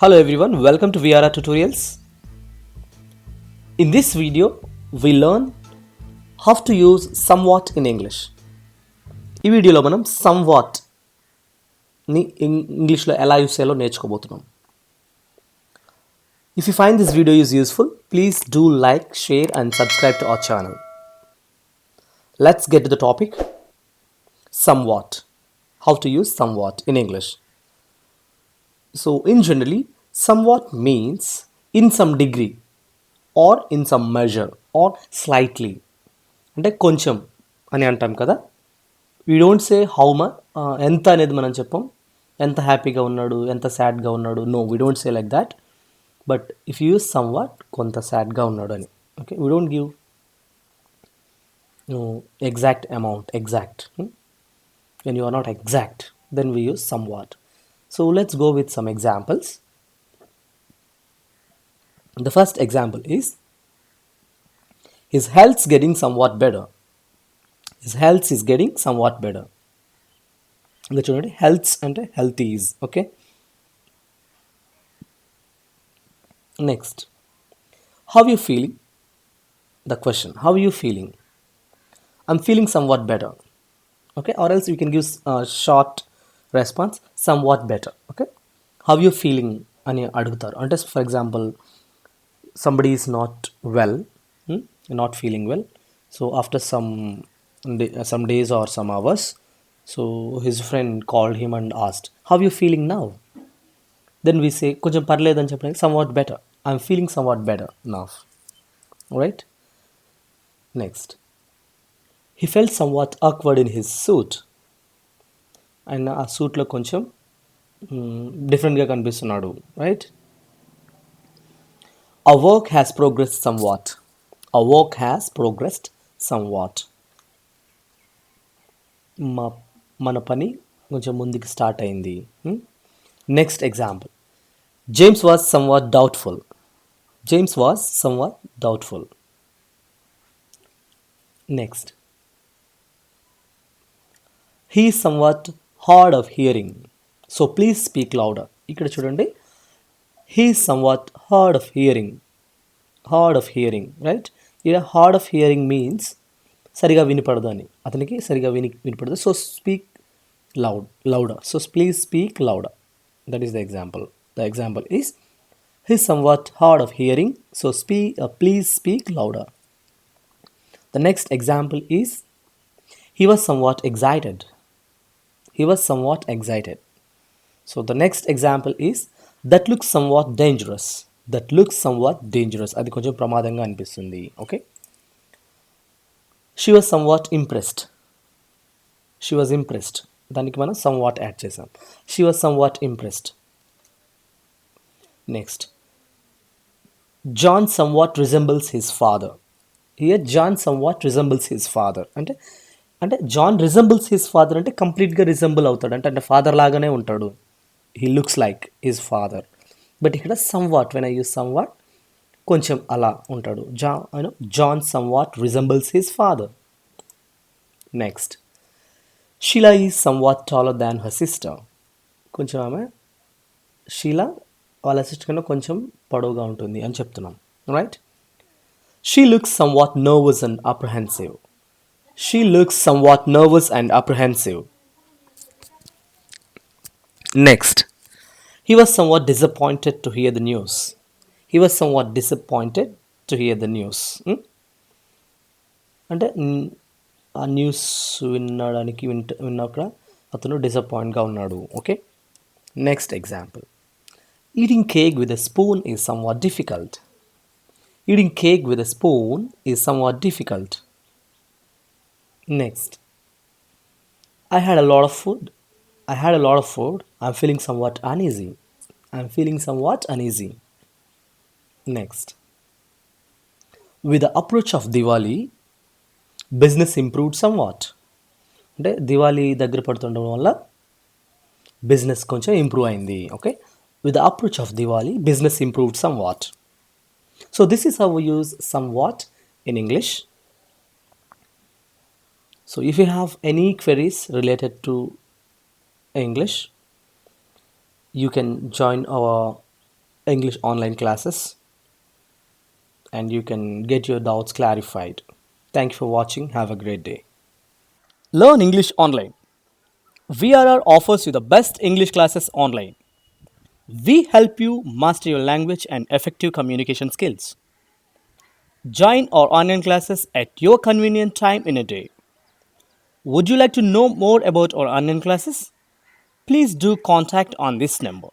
Hello everyone, welcome to VRR Tutorials. In this video, we learn how to use somewhat in English. ఈ వీడియోలో మనం somewhat ని ఇంగ్లీష్లో ఎలా యూస్ చేయాలో నేర్చుకోబోతున్నాం. If you find this video is useful, please do like, share and subscribe to our channel. Let's get to the topic. Somewhat. How to use somewhat in English. So in generally, somewhat means in some degree or in some measure or slightly. అంటే కొంచెం అని అంటాం కదా. We don't say how much, ఎంత అనేది మనం చెప్పం. ఎంత హ్యాపీగా ఉన్నాడు, ఎంత సాడ్గా ఉన్నాడు, no we don't say like that. But if use somewhat, కొంత సాడ్గా ఉన్నాడు అని. Okay, we don't give exact amount, exact. When you are not exact, then we use somewhat. So let's go with some examples. The first example is, his health's getting somewhat better. His health is getting somewhat better. ఇంకా చూడండి, healths అంటే health is. Okay, next, how you feeling? The question, how you feeling? I'm feeling somewhat better. Okay, or else you can give short response, somewhat better. Okay, how you feeling అని అడుగుతారు. అంటే for example, somebody is not well, not feeling well, so after some days or some hours, so his friend called him and asked, how are you feeling now? Then we say koncham parledani cheppడానికి somewhat better. I'm feeling somewhat better now. Right? Next, he felt somewhat awkward in his suit. And ఆ సూట్లో కొంచెం డిఫరెంట్గా కనిపిస్తున్నాడు. Right? Our work has progressed somewhat. Our work has progressed somewhat. మన పని కొంచెం ముందుకు start అయింది. Next example, James was somewhat doubtful. James was somewhat doubtful. Next, he is somewhat hard of hearing. So please speak louder. ఇక్కడ చూడండి, he is somewhat hard of hearing. Hard of hearing, right? Here hard of hearing means సరిగా వినపడదు అని, అతనికి సరిగా వినపడదు. So speak louder. So please speak louder. That is the example. The example is, he is somewhat hard of hearing. So please speak louder. The next example is, he was somewhat excited. He was somewhat excited. So the next example is, that looks somewhat dangerous. That looks somewhat dangerous. అది కొంచెం ప్రమాదంగా అనిపిస్తుంది. Okay, she was somewhat impressed. She was impressed. దానికి మనం somewhat add చేసాం. She was somewhat impressed. Next, John somewhat resembles his father. Here John somewhat resembles his father. అంటే John resembles his father అంటే కంప్లీట్గా resemble అవుతాడు, అంటే father లాగానే ఉంటాడు. He looks like his father. But ఇక్కడ somewhat, when I use somewhat, కొంచెం అలా ఉంటాడు. John somewhat resembles his father. Next, Sheila is somewhat taller than her sister. కొంచెం ఆమె, షీలా వాళ్ళ సిస్టర్ కన్నా కొంచెం పొడవుగా ఉంటుంది అని చెప్తున్నాం. Right? She looks somewhat nervous and apprehensive. She looks somewhat nervous and apprehensive. Next, he was somewhat disappointed to hear the news. He was somewhat disappointed to hear the news. అంటే ఆ news విన్నాక అతను డిసప్పాయింట్గా ఉన్నాడు. Okay, next example, eating cake with a spoon is somewhat difficult. Eating cake with a spoon is somewhat difficult. Next, I had a lot of food. I'm feeling somewhat uneasy. I'm feeling somewhat uneasy. Next, with the approach of Diwali, business improved somewhat. అంటే దివాళీ దగ్గర పడుతుండడం వల్ల business కొంచెం improve అయింది. Okay, with the approach of Diwali, business improved somewhat. So this is how we use somewhat in English. So if you have any queries related to English, you can join our English online classes and you can get your doubts clarified. Thank you for watching. Have a great day. Learn English online. VRR offers you the best English classes online. We help you master your language and effective communication skills. Join our online classes at your convenient time in a day. Would you like to know more about our online classes? Please do contact on this number.